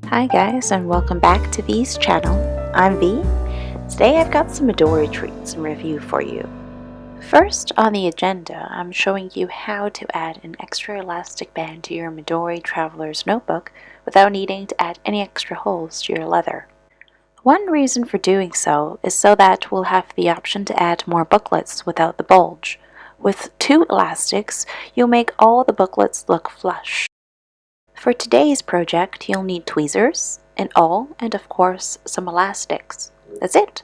Hi guys, and welcome back to V's channel. I'm V. Today I've got some Midori treats in review for you. First on the agenda, I'm showing you how to add an extra elastic band to your Midori Traveler's Notebook without needing to add any extra holes to your leather. One reason for doing so is so that we'll have the option to add more booklets without the bulge. With 2 elastics, you'll make all the booklets look flush. For today's project, you'll need tweezers, an awl, and of course, some elastics. That's it.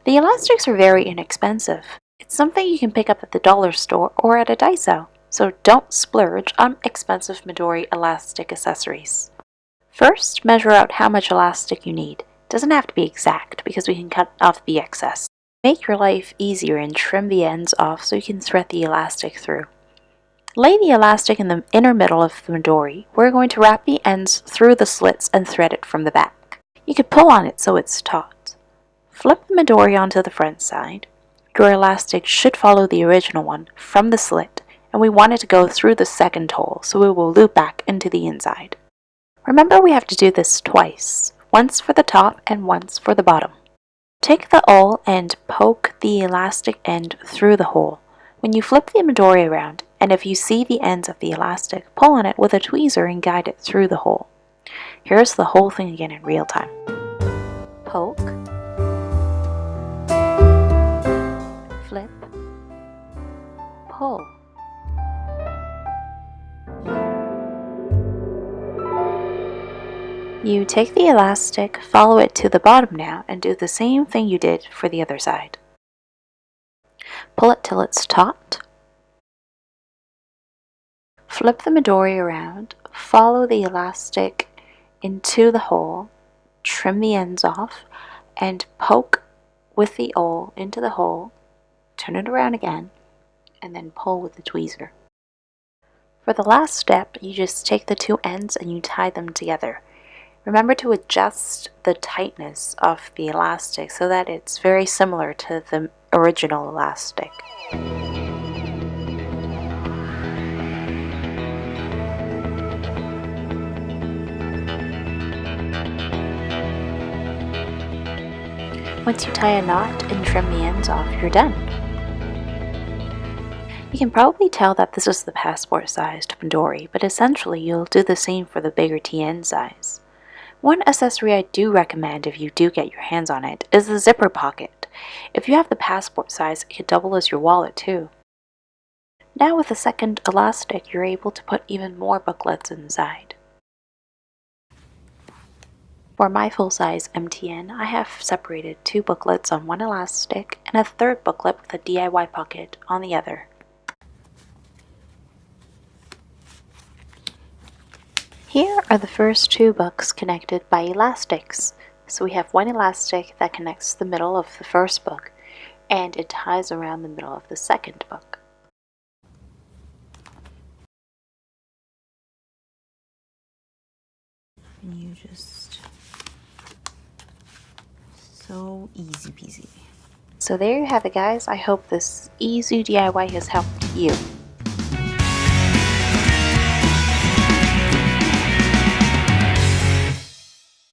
The elastics are very inexpensive. It's something you can pick up at the dollar store or at a Daiso, so don't splurge on expensive Midori elastic accessories. First, measure out how much elastic you need. It doesn't have to be exact because we can cut off the excess. Make your life easier and trim the ends off so you can thread the elastic through. Lay the elastic in the inner middle of the Midori. We're going to wrap the ends through the slits and thread it from the back. You could pull on it so it's taut. Flip the Midori onto the front side. Your elastic should follow the original one from the slit, and we want it to go through the second hole so it will loop back into the inside. Remember, we have to do this twice, once for the top and once for the bottom. Take the awl and poke the elastic end through the hole. When you flip the Midori around, and if you see the ends of the elastic, pull on it with a tweezer and guide it through the hole. Here's the whole thing again in real time. Poke, flip, pull. You take the elastic, follow it to the bottom now, and do the same thing you did for the other side. Pull it till it's taut. Flip the Midori around, follow the elastic into the hole, trim the ends off, and poke with the awl into the hole, turn it around again, and then pull with the tweezer. For the last step, you just take the 2 ends and you tie them together. Remember to adjust the tightness of the elastic so that it's very similar to the original elastic. Once you tie a knot and trim the ends off, you're done. You can probably tell that this is the passport-sized Midori, but essentially you'll do the same for the bigger TN size. One accessory I do recommend if you do get your hands on it is the zipper pocket. If you have the passport size, it could double as your wallet too. Now with the second elastic, you're able to put even more booklets inside. For my full-size MTN, I have separated 2 booklets on one elastic and a third booklet with a DIY pocket on the other. Here are the first 2 books connected by elastics. So we have one elastic that connects the middle of the first book, and it ties around the middle of the second book. And you just... so easy peasy. So there you have it guys, I hope this easy DIY has helped you.